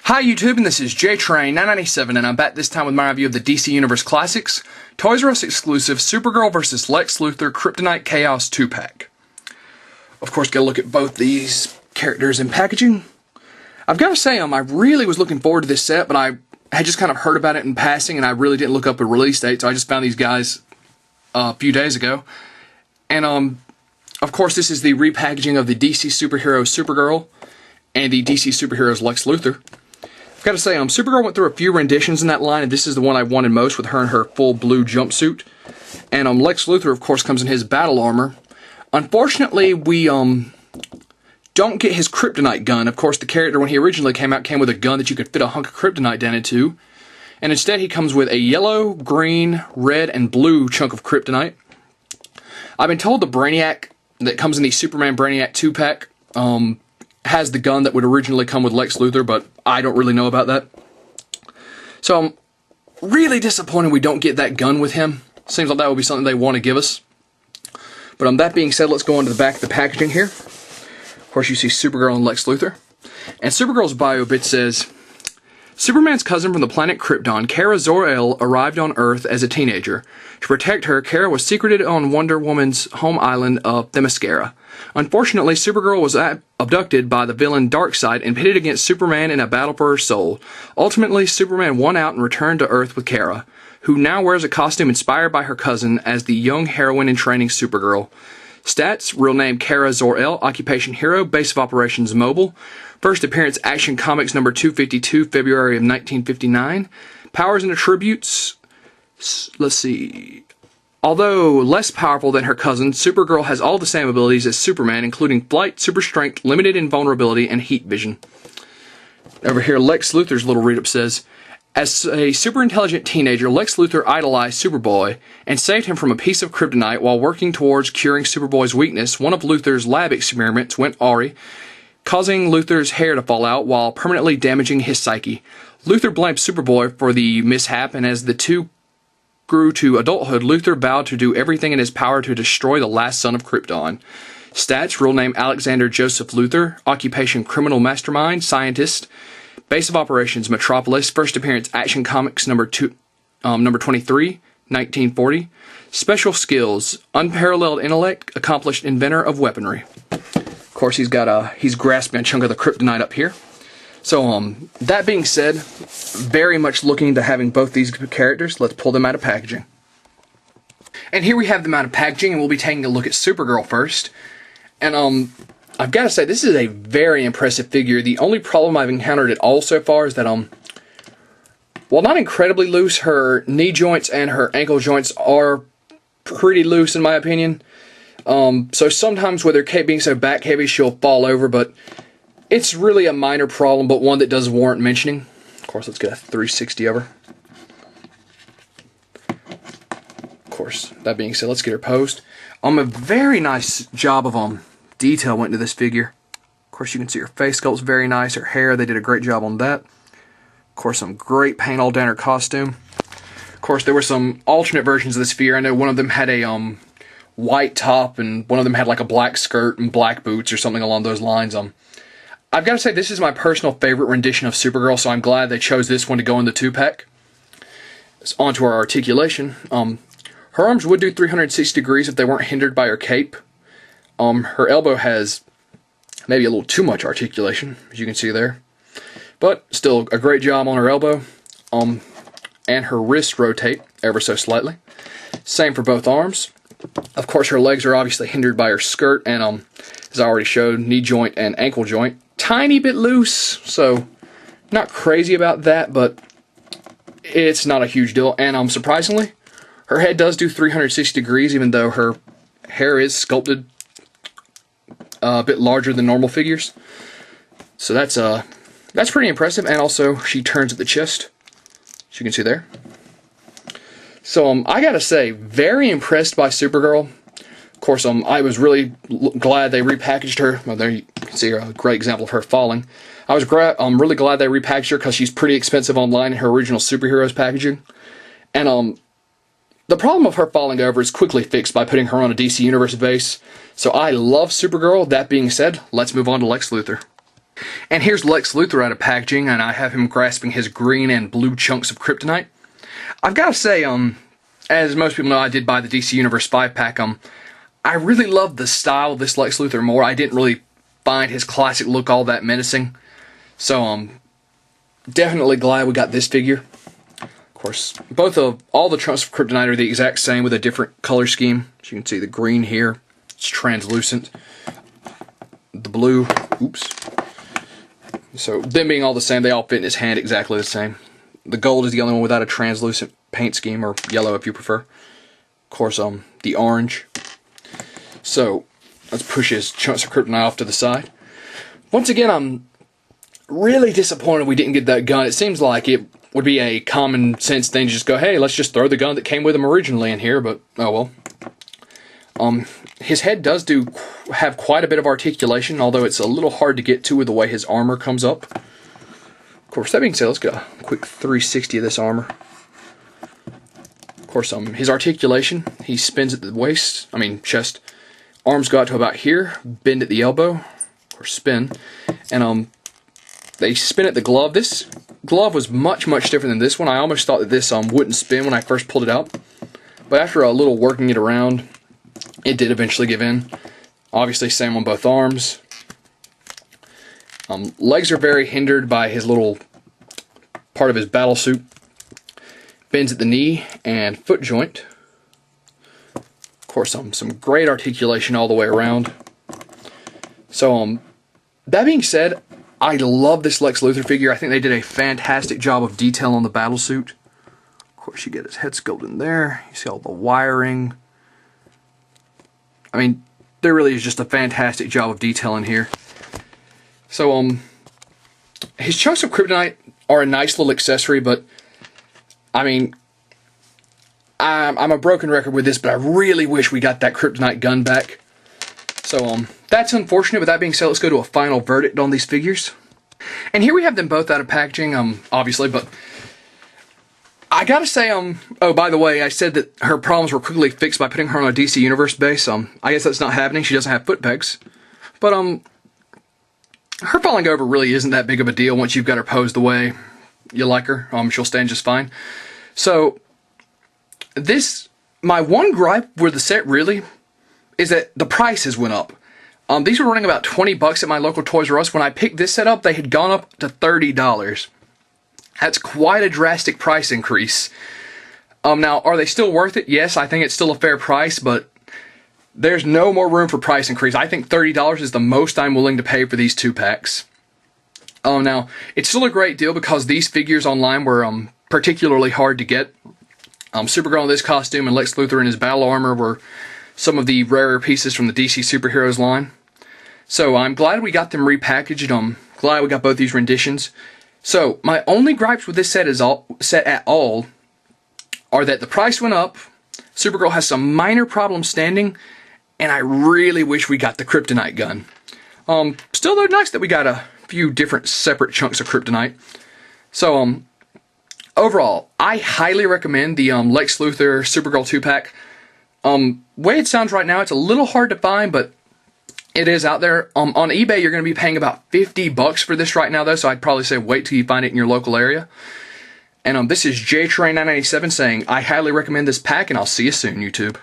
Hi YouTube, and this is JTrain997, and I'm back this time with my review of the DC Universe Classics, Toys R Us exclusive Supergirl vs. Lex Luthor Kryptonite Chaos 2-pack. Of course, gotta look at both these characters in packaging. I've gotta say, I really was looking forward to this set, but I had just kind of heard about it in passing, and I really didn't look up a release date, so I just found these guys a few days ago. And, of course, this is the repackaging of the DC Superhero Supergirl and the DC Superheroes Lex Luthor. I've got to say, Supergirl went through a few renditions in that line, and this is the one I wanted most, with her in her full blue jumpsuit. And Lex Luthor, of course, comes in his battle armor. Unfortunately, we don't get his kryptonite gun. Of course, the character, when he originally came out, came with a gun that you could fit a hunk of kryptonite down into. And instead, he comes with a yellow, green, red, and blue chunk of kryptonite. I've been told the Brainiac that comes in the Superman Brainiac 2-pack has the gun that would originally come with Lex Luthor, but I don't really know about that. So I'm really disappointed we don't get that gun with him. Seems like that would be something they want to give us. But that being said, let's go on to the back of the packaging here. Of course, you see Supergirl and Lex Luthor. And Supergirl's bio bit says, Superman's cousin from the planet Krypton, Kara Zor-El, arrived on Earth as a teenager. To protect her, Kara was secreted on Wonder Woman's home island of Themyscira. Unfortunately, Supergirl was abducted by the villain Darkseid and pitted against Superman in a battle for her soul. Ultimately, Superman won out and returned to Earth with Kara, who now wears a costume inspired by her cousin as the young heroine in training Supergirl. Stats: real name Kara Zor-El, occupation hero, base of operations mobile. First appearance Action Comics number 252, February of 1959. Powers and attributes, let's see. Although less powerful than her cousin, Supergirl has all the same abilities as Superman, including flight, super strength, limited invulnerability, and heat vision. Over here, Lex Luthor's little read-up says, as a super-intelligent teenager, Lex Luthor idolized Superboy and saved him from a piece of kryptonite while working towards curing Superboy's weakness. One of Luthor's lab experiments went awry, causing Luthor's hair to fall out while permanently damaging his psyche. Luthor blamed Superboy for the mishap, and as the two grew to adulthood, Luthor vowed to do everything in his power to destroy the last son of Krypton. Stats: real name Alexander Joseph Luthor, occupation criminal mastermind, scientist, base of operations Metropolis, first appearance Action Comics number 23, 1940. Special skills: unparalleled intellect, accomplished inventor of weaponry. Of course, he's grasping a chunk of the kryptonite up here. So, that being said, very much looking to having both these characters. Let's pull them out of packaging. And here we have them out of packaging, and we'll be taking a look at Supergirl first. And, I've got to say, this is a very impressive figure. The only problem I've encountered at all so far is that, while not incredibly loose, her knee joints and her ankle joints are pretty loose, in my opinion. So sometimes with her cape being so back heavy, she'll fall over, but it's really a minor problem, but one that does warrant mentioning. Of course, let's get a 360 over. Of course, that being said, let's get her posed. A very nice job of detail went into this figure. Of course, you can see her face sculpt's very nice. Her hair, they did a great job on that. Of course, some great paint all down her costume. Of course, there were some alternate versions of this figure. I know one of them had a white top, and one of them had like a black skirt and black boots or something along those lines. I've got to say, this is my personal favorite rendition of Supergirl, so I'm glad they chose this one to go in the 2-pack. On to our articulation. Her arms would do 360 degrees if they weren't hindered by her cape. Her elbow has maybe a little too much articulation, as you can see there. But still, a great job on her elbow. And her wrists rotate ever so slightly. Same for both arms. Of course, her legs are obviously hindered by her skirt, and as I already showed, knee joint and ankle joint. Tiny bit loose, so not crazy about that, but it's not a huge deal. And surprisingly, her head does do 360 degrees, even though her hair is sculpted a bit larger than normal figures. So that's pretty impressive. And also, she turns at the chest, as you can see there. So I gotta say, very impressed by Supergirl. Of course, I was really glad they repackaged her. Well, there you can see a great example of her falling. I'm really glad they repackaged her because she's pretty expensive online in her original Superheroes packaging. And the problem of her falling over is quickly fixed by putting her on a DC Universe base. So I love Supergirl. That being said, let's move on to Lex Luthor. And here's Lex Luthor out of packaging, and I have him grasping his green and blue chunks of kryptonite. I've got to say, as most people know, I did buy the DC Universe 5-pack. I really love the style of this Lex Luthor more. I didn't really find his classic look all that menacing. So, definitely glad we got this figure. Of course, all the chunks of kryptonite are the exact same with a different color scheme. As you can see, the green here, it's translucent. The blue, oops. So, them being all the same, they all fit in his hand exactly the same. The gold is the only one without a translucent paint scheme, or yellow if you prefer. Of course, the orange. So, let's push his chunks of kryptonite off to the side. Once again, I'm really disappointed we didn't get that gun. It seems like it would be a common sense thing to just go, hey, let's just throw the gun that came with him originally in here, but oh well. His head does have quite a bit of articulation, although it's a little hard to get to with the way his armor comes up. Of course, that being said, let's get a quick 360 of this armor. Of course, his articulation, he spins at the waist, chest. Arms go out to about here, bend at the elbow, or spin, and they spin at the glove. This glove was much, much different than this one. I almost thought that this wouldn't spin when I first pulled it out, but after a little working it around, it did eventually give in. Obviously, same on both arms. Legs are very hindered by his little part of his battle suit. Bends at the knee and foot joint. Of course, some great articulation all the way around. So, that being said, I love this Lex Luthor figure. I think they did a fantastic job of detail on the battle suit. Of course, you get his head sculpted in there. You see all the wiring. There really is just a fantastic job of detail in here. So, his chunks of kryptonite are a nice little accessory, but, I'm a broken record with this, but I really wish we got that kryptonite gun back. So, that's unfortunate. With that being said, let's go to a final verdict on these figures. And here we have them both out of packaging, obviously, but I gotta say, oh, by the way, I said that her problems were quickly fixed by putting her on a DC Universe base. I guess that's not happening. She doesn't have foot pegs. But, her falling over really isn't that big of a deal once you've got her posed the way you like her. She'll stand just fine. So, my one gripe with the set really is that the prices went up. These were running about 20 bucks at my local Toys R Us. When I picked this set up, they had gone up to $30. That's quite a drastic price increase. Now, are they still worth it? Yes, I think it's still a fair price, but there's no more room for price increase. I think $30 is the most I'm willing to pay for these 2-packs. Now, it's still a great deal because these figures online were particularly hard to get. Supergirl in this costume and Lex Luthor in his battle armor were some of the rarer pieces from the DC Superheroes line. So I'm glad we got them repackaged. I'm glad we got both these renditions. So my only gripes with this set at all are that the price went up, Supergirl has some minor problems standing, and I really wish we got the kryptonite gun. Still, though, nice that we got a few different separate chunks of kryptonite. So, overall, I highly recommend the Lex Luthor Supergirl 2-pack. Way it sounds right now, it's a little hard to find, but it is out there. On eBay, you're going to be paying about 50 bucks for this right now, though, so I'd probably say wait till you find it in your local area. And this is JTrain997 saying, I highly recommend this pack, and I'll see you soon, YouTube.